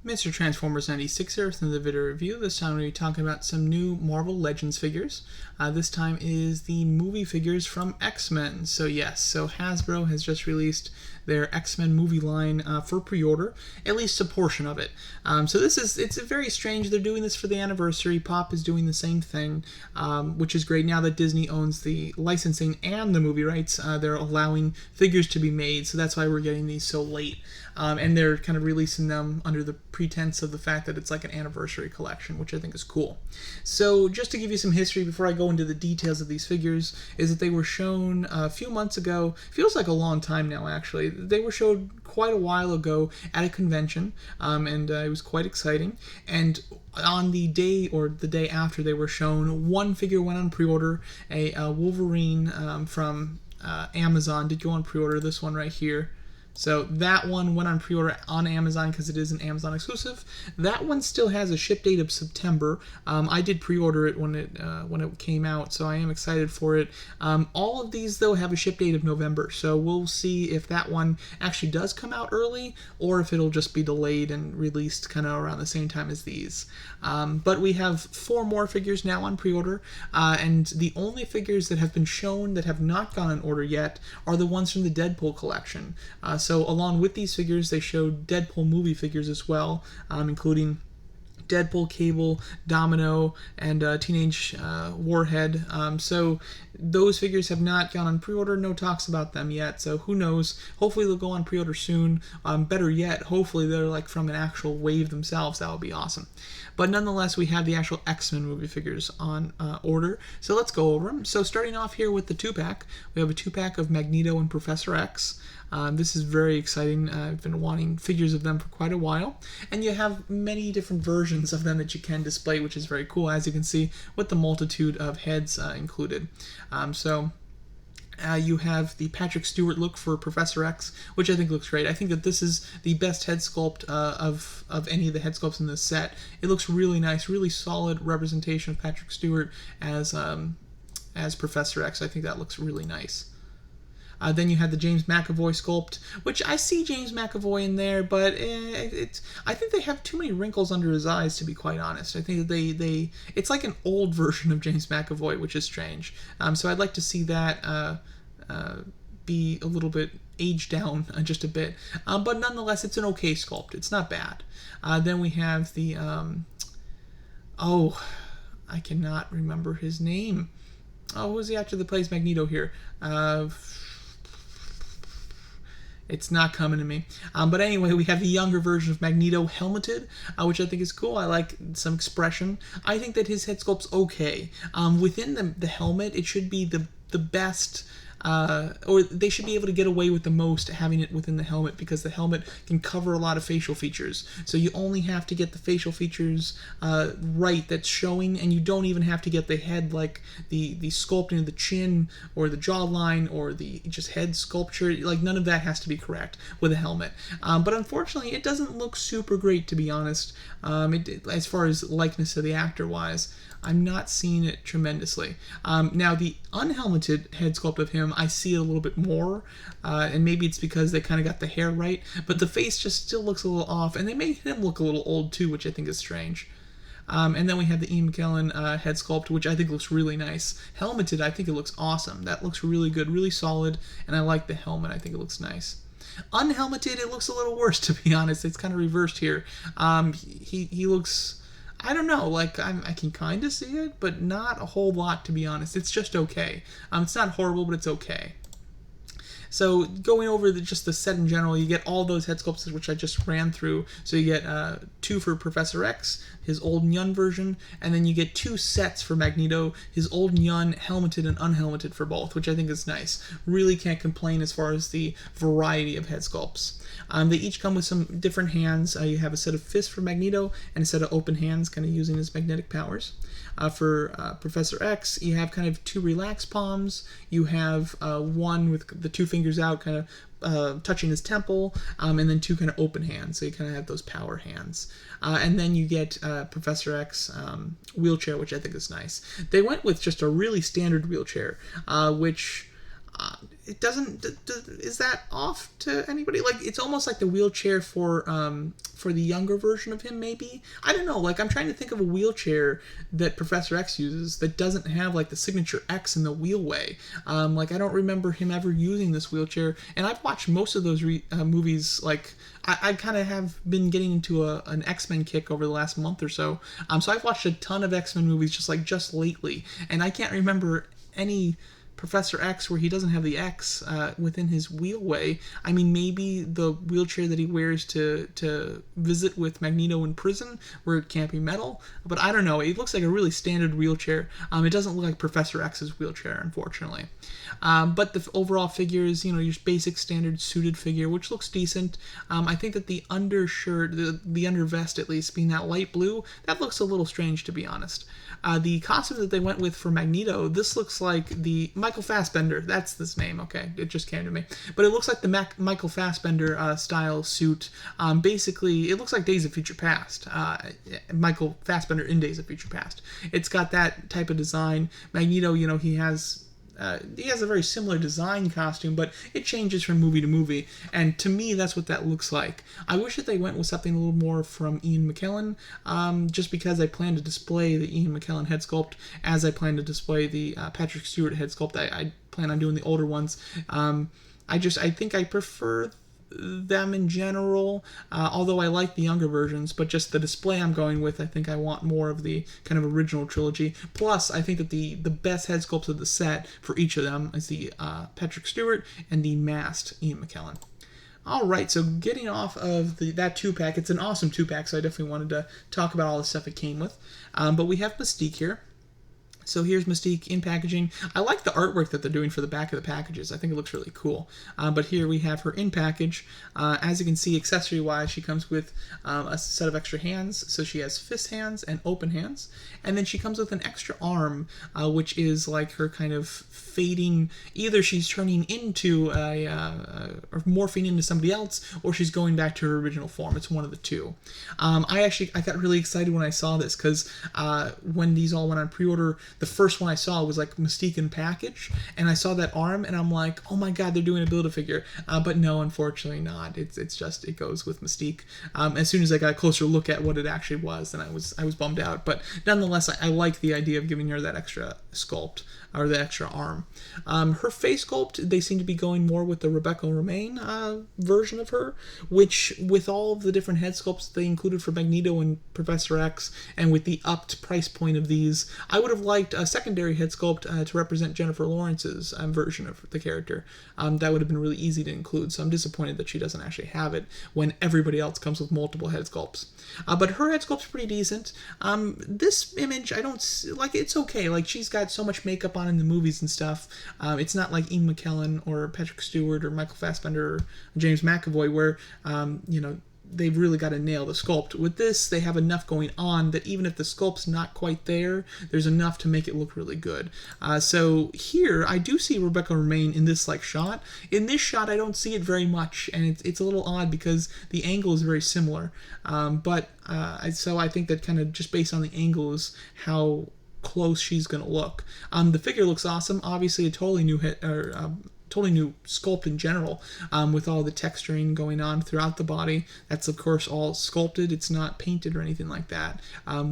Mr. Transformers 96 here with another video review. This time we're going to be talking about some new Marvel Legends figures. This time is the movie figures from X-Men. So Hasbro has just released their X-Men movie line for pre-order, at least a portion of it. It's very strange. They're doing this for the anniversary. Pop is doing the same thing, which is great. Now that Disney owns the licensing and the movie rights, they're allowing figures to be made, so that's why we're getting these so late. And they're kind of releasing them under the pretense of the fact that it's like an anniversary collection, which I think is cool. So just to give you some history before I go into the details of these figures, is that they were shown a few months ago, feels like a long time now actually. They were shown quite a while ago at a convention, and it was quite exciting. And on the day or the day after they were shown, one figure went on pre-order, a Wolverine from Amazon did go on pre-order, this one right here. So that one went on pre-order on Amazon because it is an Amazon exclusive. That one still has a ship date of September. I did pre-order it when it came out, so I am excited for it. All of these, though, have a ship date of November, so we'll see if that one actually does come out early or if it'll just be delayed and released kind of around the same time as these. But we have 4 more figures now on pre-order, and the only figures that have been shown that have not gone on order yet are the ones from the Deadpool collection. So along with these figures, they showed Deadpool movie figures as well, including Deadpool, Cable, Domino, and Teenage Warhead. So those figures have not gone on pre-order. No talks about them yet, so who knows. Hopefully they'll go on pre-order soon. Better yet, hopefully they're like from an actual wave themselves. That would be awesome. But nonetheless, we have the actual X-Men movie figures on order. So let's go over them. So starting off here with the 2-pack, we have a 2-pack of Magneto and Professor X. This is very exciting. I've been wanting figures of them for quite a while. And you have many different versions of them that you can display, which is very cool, as you can see, with the multitude of heads included. You have the Patrick Stewart look for Professor X, which I think looks great. I think that this is the best head sculpt of any of the head sculpts in this set. It looks really nice, really solid representation of Patrick Stewart as Professor X. I think that looks really nice. Then you had the James McAvoy sculpt, which I see James McAvoy in there, but I think they have too many wrinkles under his eyes, to be quite honest. I think that it's like an old version of James McAvoy, which is strange. So I'd like to see that be a little bit aged down just a bit. But nonetheless, it's an okay sculpt. It's not bad. Then we have the... I cannot remember his name. Who's the actor that plays Magneto here? It's not coming to me. But anyway, we have the younger version of Magneto helmeted, which I think is cool. I like some expression. I think that his head sculpt's okay. Within the helmet, it should be the best... or they should be able to get away with the most having it within the helmet, because the helmet can cover a lot of facial features. So you only have to get the facial features right that's showing, and you don't even have to get the head, like the sculpting of the chin or the jawline or the just head sculpture. Like, none of that has to be correct with a helmet. But unfortunately, it doesn't look super great, to be honest. As far as likeness to the actor wise, I'm not seeing it tremendously. Now, the unhelmeted head sculpt of him, I see it a little bit more, and maybe it's because they kind of got the hair right, but the face just still looks a little off, and they made him look a little old too, which I think is strange. And then we have the Ian McKellen head sculpt, which I think looks really nice. Helmeted, I think it looks awesome. That looks really good, really solid, and I like the helmet. I think it looks nice. Unhelmeted, it looks a little worse, to be honest. It's kind of reversed here. He looks... I don't know, like, I can kind of see it, but not a whole lot, to be honest. It's just okay. It's not horrible, but it's okay. So going over just the set in general, you get all those head sculpts which I just ran through. So you get 2 for Professor X, his old and young version, and then you get 2 sets for Magneto, his old and young, helmeted and unhelmeted for both, which I think is nice. Really can't complain as far as the variety of head sculpts. They each come with some different hands. You have a set of fists for Magneto and a set of open hands, kind of using his magnetic powers. For Professor X, you have kind of 2 relaxed palms. You have one with the 2 fingers out, kind of touching his temple, and then 2 kind of open hands. So you kind of have those power hands. And then you get Professor X wheelchair, which I think is nice. They went with just a really standard wheelchair, which It doesn't. Is that off to anybody? Like, it's almost like the wheelchair for the younger version of him. Maybe, I don't know. Like, I'm trying to think of a wheelchair that Professor X uses that doesn't have like the signature X in the wheelway. Like, I don't remember him ever using this wheelchair. And I've watched most of those movies. Like, I kind of have been getting into an X-Men kick over the last month or so. So I've watched a ton of X-Men movies just lately, and I can't remember any Professor X where he doesn't have the X within his wheelway. I mean, maybe the wheelchair that he wears to visit with Magneto in prison, where it can't be metal. But I don't know. It looks like a really standard wheelchair. It doesn't look like Professor X's wheelchair, unfortunately. But the overall figure is, your basic standard suited figure, which looks decent. I think that the undershirt, the undervest at least, being that light blue, that looks a little strange, to be honest. The costume that they went with for Magneto, this looks like the Michael Fassbender. That's this name. Okay, it just came to me. But it looks like the Michael Fassbender style suit. Basically, it looks like Days of Future Past. Michael Fassbender in Days of Future Past. It's got that type of design. Magneto, he has a very similar design costume, but it changes from movie to movie, and to me, that's what that looks like. I wish that they went with something a little more from Ian McKellen, just because I plan to display the Ian McKellen head sculpt as I plan to display the Patrick Stewart head sculpt. I plan on doing the older ones. I think I prefer them in general, although I like the younger versions, but just the display I'm going with, I think I want more of the kind of original trilogy. Plus, I think that the best head sculpts of the set for each of them is the Patrick Stewart and the masked Ian McKellen. Alright, so getting off of that 2-pack, it's an awesome 2-pack, so I definitely wanted to talk about all the stuff it came with. But we have Mystique here. So here's Mystique in packaging. I like the artwork that they're doing for the back of the packages. I think it looks really cool. But here we have her in package. As you can see, accessory-wise, she comes with a set of extra hands. So she has fist hands and open hands. And then she comes with an extra arm, which is like her kind of fading. Either she's turning into or morphing into somebody else, or she's going back to her original form. It's one of the two. I got really excited when I saw this, because when these all went on pre-order, the first one I saw was like Mystique in package, and I saw that arm, and I'm like, oh my god, they're doing a Build-A-Figure. But no, unfortunately not. It's just, it goes with Mystique. As soon as I got a closer look at what it actually was, then I was bummed out. But nonetheless, I like the idea of giving her that extra sculpt, or the extra arm. Her face sculpt, they seem to be going more with the Rebecca Romijn version of her, which, with all of the different head sculpts they included for Magneto and Professor X, and with the upped price point of these, I would have liked a secondary head sculpt to represent Jennifer Lawrence's version of the character. That would have been really easy to include, so I'm disappointed that she doesn't actually have it when everybody else comes with multiple head sculpts. But her head sculpt's pretty decent. This image, I don't like. It's okay. Like, she's got so much makeup on in the movies and stuff. It's not like Ian McKellen or Patrick Stewart or Michael Fassbender or James McAvoy, where they've really got to nail the sculpt. With this, they have enough going on that even if the sculpt's not quite there, there's enough to make it look really good. So here, I do see Rebecca Romijn in this shot. In this shot, I don't see it very much, and it's a little odd because the angle is very similar. So I think that kind of just based on the angle is how close she's going to look. The figure looks awesome. Obviously, a totally new totally new sculpt in general, with all the texturing going on throughout the body. That's, of course, all sculpted. It's not painted or anything like that,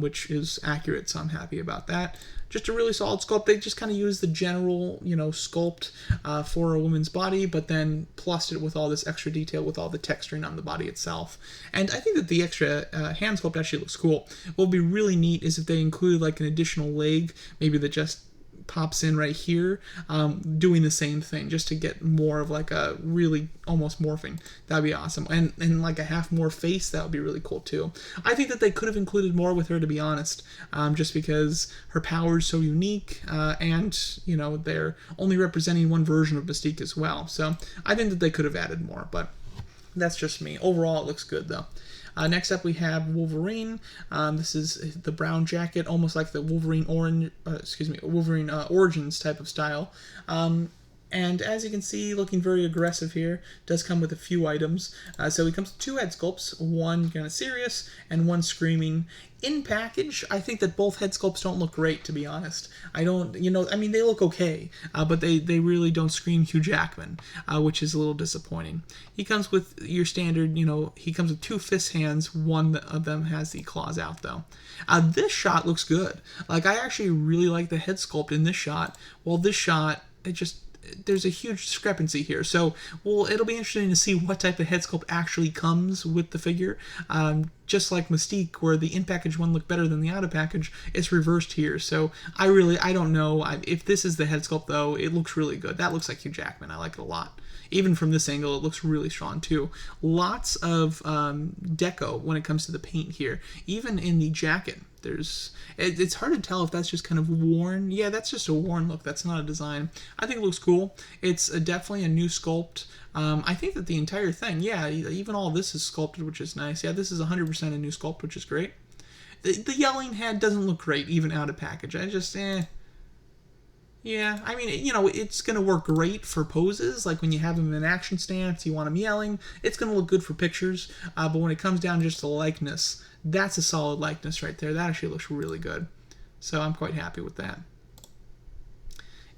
which is accurate, so I'm happy about that. Just a really solid sculpt. They just kind of used the general, sculpt for a woman's body, but then plussed it with all this extra detail with all the texturing on the body itself. And I think that the extra hand sculpt actually looks cool. What would be really neat is if they included an additional leg, maybe that just pops in right here, doing the same thing, just to get more of a really almost morphing. That'd be awesome. And a half more face, that would be really cool too. I think that they could have included more with her, to be honest, just because her power is so unique, and they're only representing one version of Mystique as well. So I think that they could have added more, but that's just me. Overall, it looks good though. Next up, we have Wolverine. This is the brown jacket, almost like the Wolverine Origins type of style. And And as you can see, looking very aggressive here, does come with a few items. So he comes with 2 head sculpts, one kind of serious and one screaming. In package, I think that both head sculpts don't look great, to be honest. I don't, I mean, they look okay, but they really don't scream Hugh Jackman, which is a little disappointing. He comes with your standard, he comes with 2 fist hands. One of them has the claws out, though. This shot looks good. Like, I actually really like the head sculpt in this shot. Well, this shot, there's a huge discrepancy here. So, it'll be interesting to see what type of head sculpt actually comes with the figure. Just like Mystique, where the in-package one looked better than the out-of-package, it's reversed here. So, I don't know. If this is the head sculpt, though, it looks really good. That looks like Hugh Jackman. I like it a lot. Even from this angle, it looks really strong, too. Lots of deco when it comes to the paint here. Even in the jacket, it's hard to tell if that's just kind of worn. Yeah, that's just a worn look. That's not a design. I think it looks cool. It's definitely a new sculpt. I think that the entire thing, yeah, even all this is sculpted, which is nice. Yeah, this is 100% a new sculpt, which is great. The yelling head doesn't look great, even out of package. Yeah, I mean, it's going to work great for poses, like when you have him in an action stance, you want him yelling. It's going to look good for pictures, but when it comes down just to likeness, that's a solid likeness right there. That actually looks really good. So I'm quite happy with that.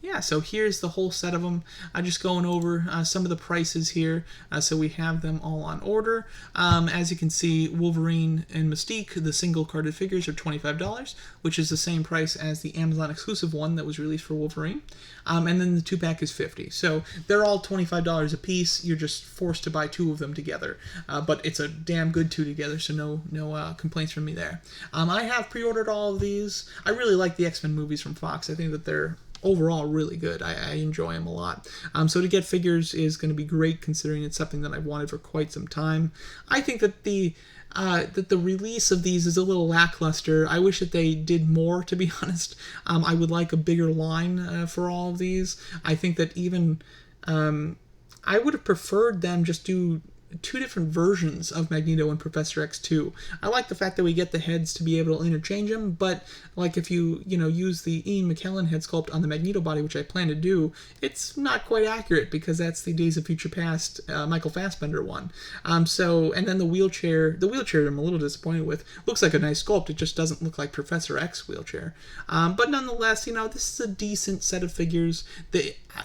Yeah, so here's the whole set of them. I'm just going over some of the prices here. So we have them all on order. As you can see, Wolverine and Mystique, the single carded figures, are $25, which is the same price as the Amazon exclusive one that was released for Wolverine. And then the 2-pack is $50. So they're all $25 a piece. You're just forced to buy 2 of them together. But it's a damn good 2 together, so no complaints from me there. I have pre-ordered all of these. I really like the X-Men movies from Fox. I think that they're overall really good. I enjoy them a lot. So to get figures is going to be great, considering it's something that I've wanted for quite some time. I think that the release of these is a little lackluster. I wish that they did more, to be honest. I would like a bigger line for all of these. I think that even I would have preferred them just do 2 different versions of Magneto and Professor X 2. I like the fact that we get the heads to be able to interchange them, but like if you use the Ian McKellen head sculpt on the Magneto body, which I plan to do, it's not quite accurate because that's the Days of Future Past Michael Fassbender one. And then the wheelchair I'm a little disappointed with. Looks like a nice sculpt, it just doesn't look like Professor X wheelchair. But nonetheless, this is a decent set of figures.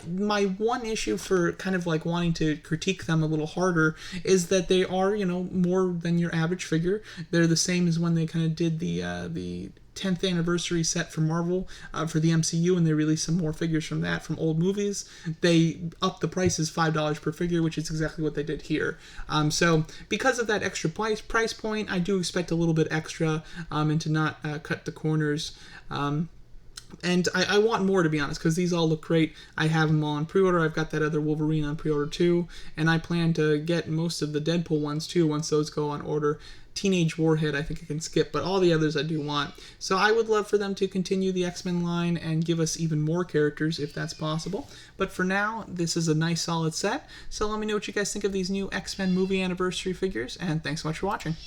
My one issue for kind of like wanting to critique them a little harder is that they are, more than your average figure. They're the same as when they kind of did the 10th anniversary set for Marvel for the MCU, and they released some more figures from that from old movies. They upped the prices $5 per figure, which is exactly what they did here. So because of that extra price point, I do expect a little bit extra and to not cut the corners. And I want more, to be honest, because these all look great. I have them all on pre-order. I've got that other Wolverine on pre-order too, and I plan to get most of the Deadpool ones too once those go on order. Teenage Warhead I think I can skip, but all the others I do want. So I would love for them to continue the X-Men line and give us even more characters if that's possible. But for now, this is a nice solid set. So let me know what you guys think of these new X-Men movie anniversary figures, and thanks so much for watching.